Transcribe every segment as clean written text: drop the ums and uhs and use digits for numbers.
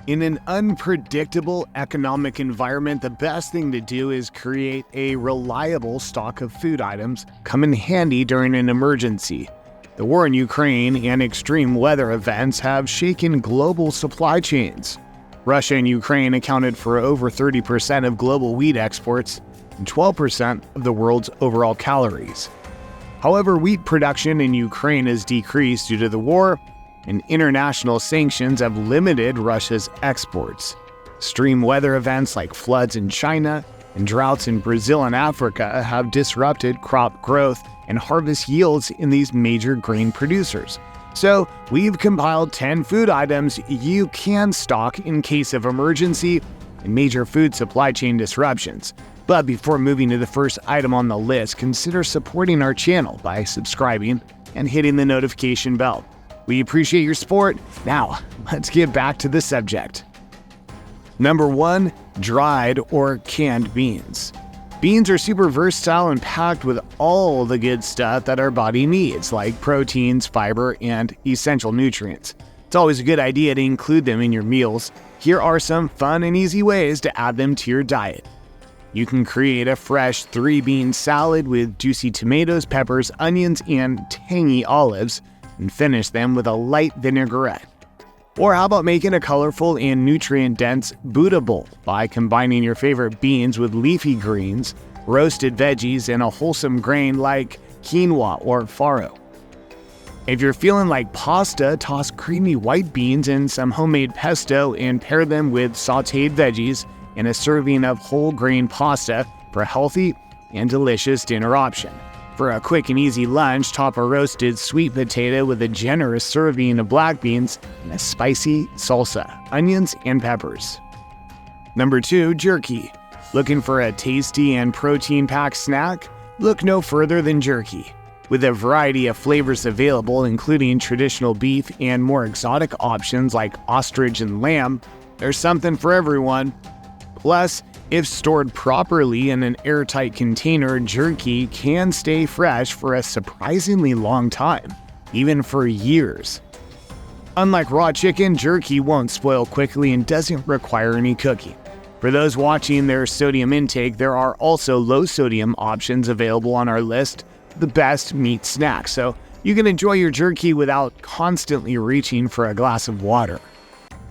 In an unpredictable economic environment, the best thing to do is create a reliable stock of food items come in handy during an emergency. The war in Ukraine and extreme weather events have shaken global supply chains. Russia and Ukraine accounted for over 30% of global wheat exports and 12% of the world's overall calories. However, wheat production in Ukraine has decreased due to the war, and international sanctions have limited Russia's exports. Extreme weather events like floods in China and droughts in Brazil and Africa have disrupted crop growth and harvest yields in these major grain producers. So, we've compiled 10 food items you can stock in case of emergency and major food supply chain disruptions. But before moving to the first item on the list, consider supporting our channel by subscribing and hitting the notification bell. We appreciate your support. Now, let's get back to the subject. Number 1, dried or canned beans. Beans are super versatile and packed with all the good stuff that our body needs, like proteins, fiber, and essential nutrients. It's always a good idea to include them in your meals. Here are some fun and easy ways to add them to your diet. You can create a fresh 3-bean salad with juicy tomatoes, peppers, onions, and tangy olives, and finish them with a light vinaigrette. Or how about making a colorful and nutrient-dense Buddha bowl by combining your favorite beans with leafy greens, roasted veggies, and a wholesome grain like quinoa or farro. If you're feeling like pasta, toss creamy white beans in some homemade pesto and pair them with sautéed veggies and a serving of whole grain pasta for a healthy and delicious dinner option. For a quick and easy lunch, top a roasted sweet potato with a generous serving of black beans and a spicy salsa, onions, and peppers. Number 2, jerky. Looking for a tasty and protein-packed snack? Look no further than jerky. With a variety of flavors available, including traditional beef and more exotic options like ostrich and lamb, there's something for everyone. Plus, if stored properly in an airtight container, jerky can stay fresh for a surprisingly long time, even for years. Unlike raw chicken, jerky won't spoil quickly and doesn't require any cooking. For those watching their sodium intake, there are also low-sodium options available on our list, the best meat snacks, so you can enjoy your jerky without constantly reaching for a glass of water.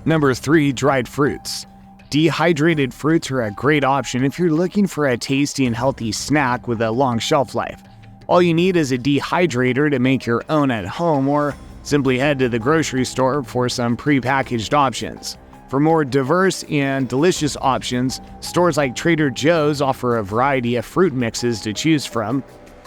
Number 3, dried fruits. Dehydrated fruits are a great option if you're looking for a tasty and healthy snack with a long shelf life. All you need is a dehydrator to make your own at home, or simply head to the grocery store for some prepackaged options. For more diverse and delicious options, stores like Trader Joe's offer a variety of fruit mixes to choose from.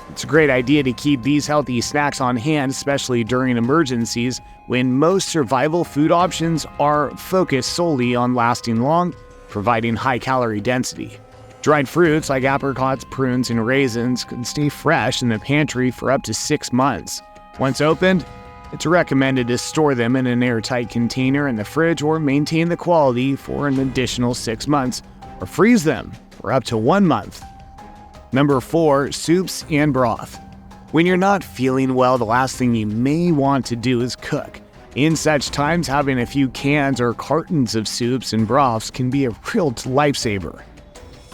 It's a great idea to keep these healthy snacks on hand, especially during emergencies when most survival food options are focused solely on lasting long, providing high calorie density. Dried fruits like apricots, prunes, and raisins can stay fresh in the pantry for up to 6 months. Once opened, it's recommended to store them in an airtight container in the fridge or maintain the quality for an additional 6 months, or freeze them for up to 1 month. Number 4, soups and broth. When you're not feeling well, the last thing you may want to do is cook. In such times, having a few cans or cartons of soups and broths can be a real lifesaver.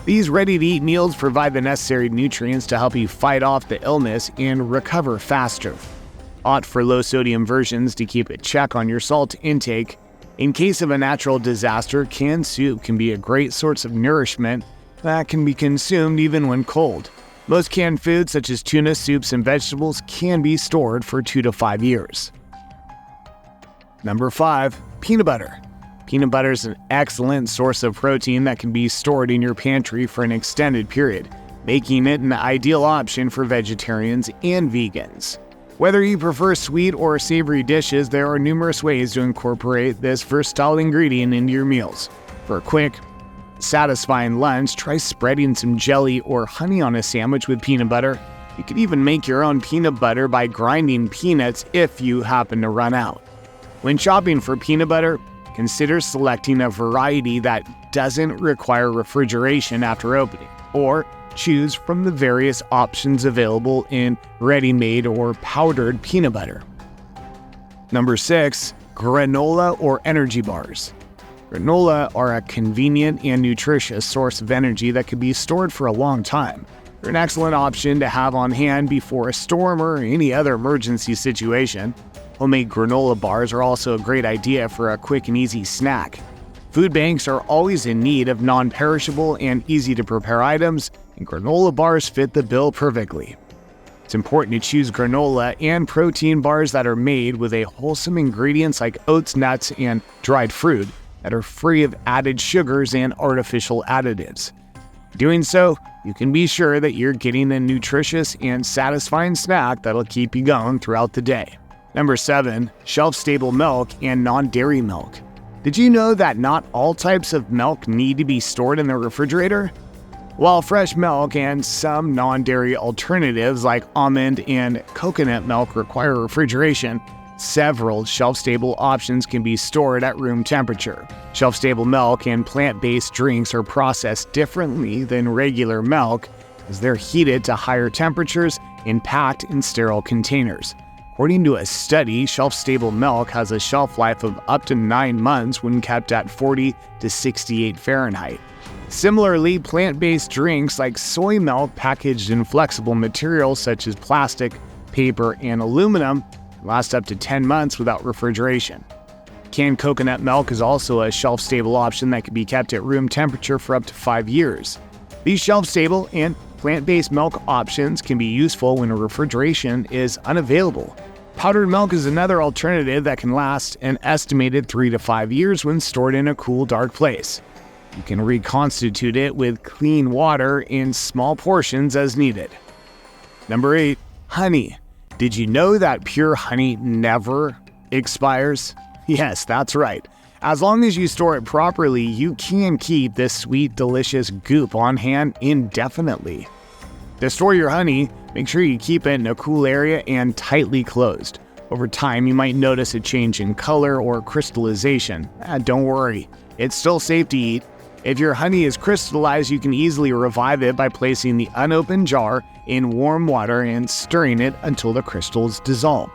These ready-to-eat meals provide the necessary nutrients to help you fight off the illness and recover faster. Opt for low-sodium versions to keep a check on your salt intake. In case of a natural disaster, canned soup can be a great source of nourishment that can be consumed even when cold. Most canned foods such as tuna, soups, and vegetables can be stored for 2 to 5 years. Number 5, peanut butter. Peanut butter is an excellent source of protein that can be stored in your pantry for an extended period, making it an ideal option for vegetarians and vegans. Whether you prefer sweet or savory dishes, there are numerous ways to incorporate this versatile ingredient into your meals. For a quick, satisfying lunch, try spreading some jelly or honey on a sandwich with peanut butter. You could even make your own peanut butter by grinding peanuts if you happen to run out. When shopping for peanut butter, consider selecting a variety that doesn't require refrigeration after opening, or choose from the various options available in ready-made or powdered peanut butter. Number 6, granola or energy bars. Granola are a convenient and nutritious source of energy that can be stored for a long time. They're an excellent option to have on hand before a storm or any other emergency situation. Homemade granola bars are also a great idea for a quick and easy snack. Food banks are always in need of non-perishable and easy-to-prepare items, and granola bars fit the bill perfectly. It's important to choose granola and protein bars that are made with wholesome ingredients like oats, nuts, and dried fruit that are free of added sugars and artificial additives. Doing so, you can be sure that you're getting a nutritious and satisfying snack that'll keep you going throughout the day. Number 7. Shelf-stable milk and non-dairy milk. Did you know that not all types of milk need to be stored in the refrigerator? While fresh milk and some non-dairy alternatives like almond and coconut milk require refrigeration, several shelf-stable options can be stored at room temperature. Shelf-stable milk and plant-based drinks are processed differently than regular milk as they're heated to higher temperatures and packed in sterile containers. According to a study, shelf-stable milk has a shelf life of up to 9 months when kept at 40 to 68 Fahrenheit. Similarly, plant-based drinks like soy milk packaged in flexible materials such as plastic, paper, and aluminum last up to 10 months without refrigeration. Canned coconut milk is also a shelf-stable option that can be kept at room temperature for up to 5 years. These shelf-stable and plant-based milk options can be useful when refrigeration is unavailable. Powdered milk is another alternative that can last an estimated 3 to 5 years when stored in a cool, dark place. You can reconstitute it with clean water in small portions as needed. Number 8. Honey. Did you know that pure honey never expires? Yes, that's right. As long as you store it properly, you can keep this sweet, delicious goop on hand indefinitely. To store your honey, make sure you keep it in a cool area and tightly closed. Over time, you might notice a change in color or crystallization. Don't worry, it's still safe to eat. If your honey is crystallized, you can easily revive it by placing the unopened jar in warm water and stirring it until the crystals dissolve.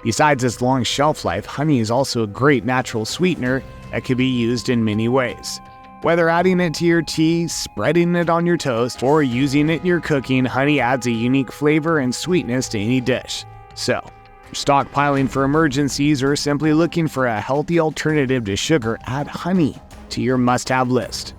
Besides its long shelf life, honey is also a great natural sweetener that can be used in many ways. Whether adding it to your tea, spreading it on your toast, or using it in your cooking, honey adds a unique flavor and sweetness to any dish. So, if you're stockpiling for emergencies or simply looking for a healthy alternative to sugar, add honey to your must-have list.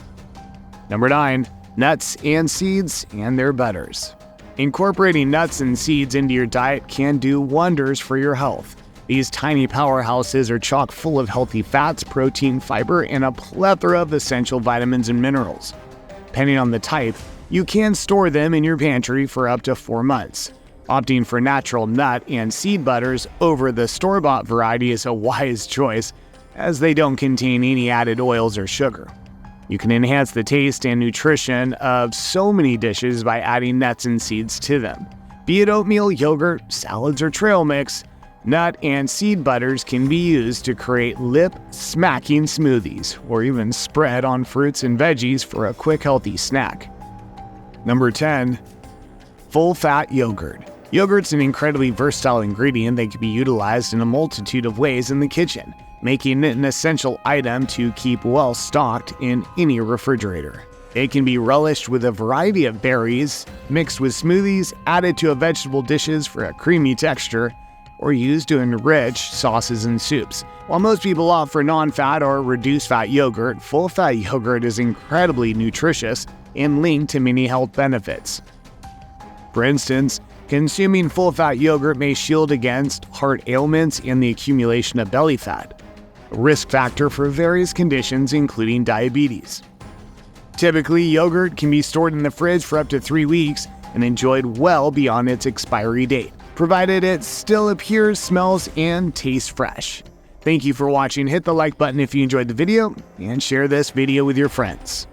Number 9. Nuts and seeds and their butters. Incorporating nuts and seeds into your diet can do wonders for your health. These tiny powerhouses are chock full of healthy fats, protein, fiber, and a plethora of essential vitamins and minerals. Depending on the type, you can store them in your pantry for up to 4 months. Opting for natural nut and seed butters over the store-bought variety is a wise choice, as they don't contain any added oils or sugar. You can enhance the taste and nutrition of so many dishes by adding nuts and seeds to them. Be it oatmeal, yogurt, salads, or trail mix, nut and seed butters can be used to create lip-smacking smoothies, or even spread on fruits and veggies for a quick, healthy snack. Number 10. Full-fat yogurt. Yogurt's an incredibly versatile ingredient that can be utilized in a multitude of ways in the kitchen, making it an essential item to keep well stocked in any refrigerator. It can be relished with a variety of berries, mixed with smoothies, added to vegetable dishes for a creamy texture, or used to enrich sauces and soups. While most people opt for non-fat or reduced-fat yogurt, full-fat yogurt is incredibly nutritious and linked to many health benefits. For instance, consuming full-fat yogurt may shield against heart ailments and the accumulation of belly fat, a risk factor for various conditions including diabetes. Typically, yogurt can be stored in the fridge for up to 3 weeks and enjoyed well beyond its expiry date, provided it still appears, smells, and tastes fresh. Thank you for watching. Hit the like button if you enjoyed the video, and share this video with your friends.